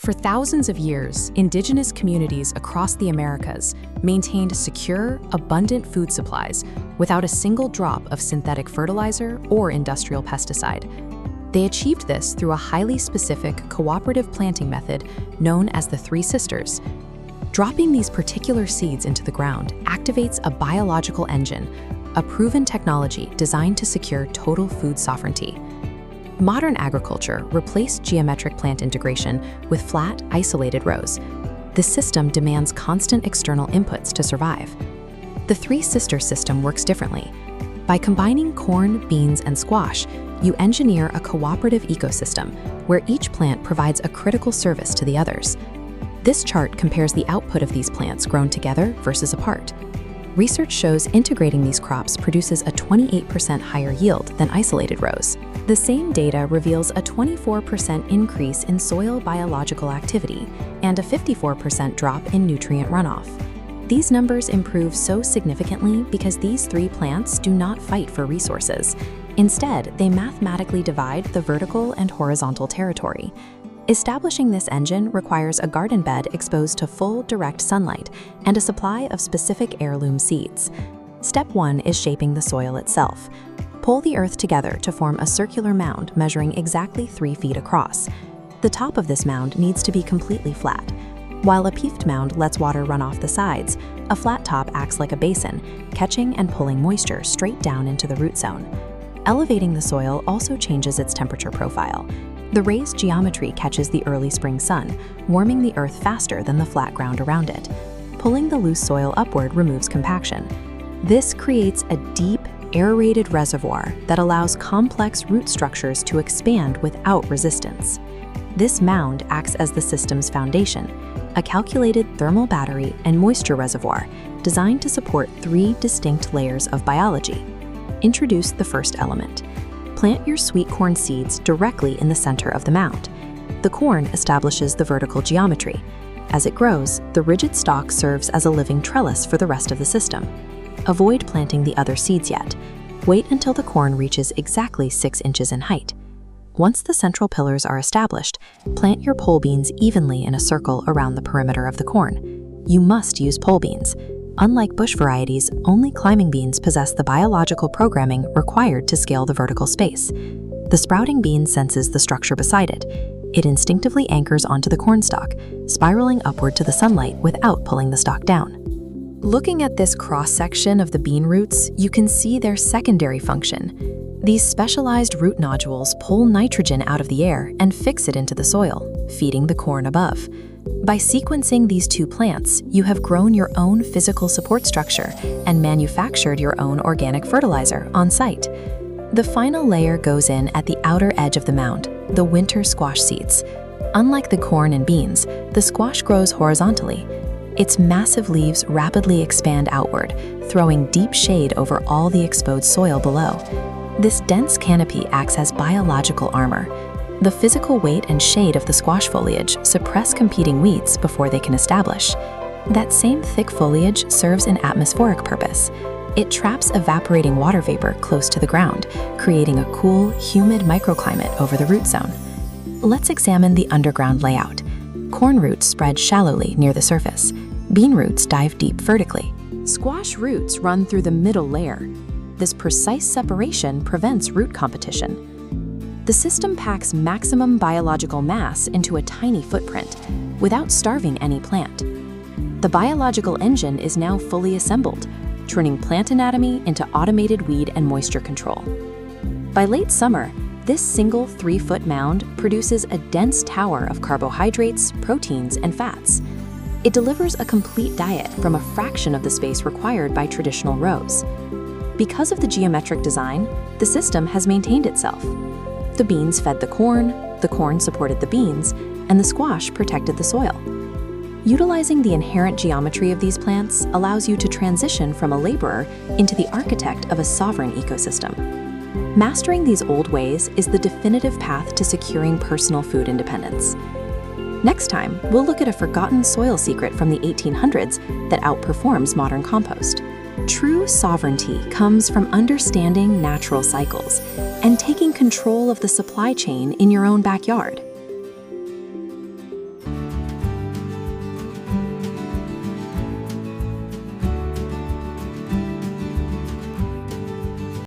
For thousands of years, indigenous communities across the Americas maintained secure, abundant food supplies without a single drop of synthetic fertilizer or industrial pesticide. They achieved this through a highly specific cooperative planting method known as the Three Sisters. Dropping these particular seeds into the ground activates a biological engine, a proven technology designed to secure total food sovereignty. Modern agriculture replaced geometric plant integration with flat, isolated rows. This system demands constant external inputs to survive. The Three Sisters system works differently. By combining corn, beans, and squash, you engineer a cooperative ecosystem where each plant provides a critical service to the others. This chart compares the output of these plants grown together versus apart. Research shows integrating these crops produces a 28% higher yield than isolated rows. The same data reveals a 24% increase in soil biological activity and a 54% drop in nutrient runoff. These numbers improve so significantly because these three plants do not fight for resources. Instead, they mathematically divide the vertical and horizontal territory. Establishing this engine requires a garden bed exposed to full direct sunlight and a supply of specific heirloom seeds. Step 1 is shaping the soil itself. Pull the earth together to form a circular mound measuring exactly 3 feet across. The top of this mound needs to be completely flat. While a peaked mound lets water run off the sides, a flat top acts like a basin, catching and pulling moisture straight down into the root zone. Elevating the soil also changes its temperature profile. The raised geometry catches the early spring sun, warming the earth faster than the flat ground around it. Pulling the loose soil upward removes compaction. This creates a deep, aerated reservoir that allows complex root structures to expand without resistance. This mound acts as the system's foundation, a calculated thermal battery and moisture reservoir designed to support 3 distinct layers of biology. Introduce the first element. Plant your sweet corn seeds directly in the center of the mound. The corn establishes the vertical geometry. As it grows, the rigid stalk serves as a living trellis for the rest of the system. Avoid planting the other seeds yet. Wait until the corn reaches exactly 6 inches in height. Once the central pillars are established, plant your pole beans evenly in a circle around the perimeter of the corn. You must use pole beans. Unlike bush varieties, only climbing beans possess the biological programming required to scale the vertical space. The sprouting bean senses the structure beside it. It instinctively anchors onto the corn stalk, spiraling upward to the sunlight without pulling the stalk down. Looking at this cross-section of the bean roots, you can see their secondary function. These specialized root nodules pull nitrogen out of the air and fix it into the soil, feeding the corn above. By sequencing these two plants, you have grown your own physical support structure and manufactured your own organic fertilizer on site. The final layer goes in at the outer edge of the mound, the winter squash seeds. Unlike the corn and beans, the squash grows horizontally. Its massive leaves rapidly expand outward, throwing deep shade over all the exposed soil below. This dense canopy acts as biological armor. The physical weight and shade of the squash foliage suppress competing weeds before they can establish. That same thick foliage serves an atmospheric purpose. It traps evaporating water vapor close to the ground, creating a cool, humid microclimate over the root zone. Let's examine the underground layout. Corn roots spread shallowly near the surface. Bean roots dive deep vertically. Squash roots run through the middle layer. This precise separation prevents root competition. The system packs maximum biological mass into a tiny footprint without starving any plant. The biological engine is now fully assembled, turning plant anatomy into automated weed and moisture control. By late summer, this single 3-foot mound produces a dense tower of carbohydrates, proteins, and fats. It delivers a complete diet from a fraction of the space required by traditional rows. Because of the geometric design, the system has maintained itself. The beans fed the corn supported the beans, and the squash protected the soil. Utilizing the inherent geometry of these plants allows you to transition from a laborer into the architect of a sovereign ecosystem. Mastering these old ways is the definitive path to securing personal food independence. Next time, we'll look at a forgotten soil secret from the 1800s that outperforms modern compost. True sovereignty comes from understanding natural cycles and taking control of the supply chain in your own backyard.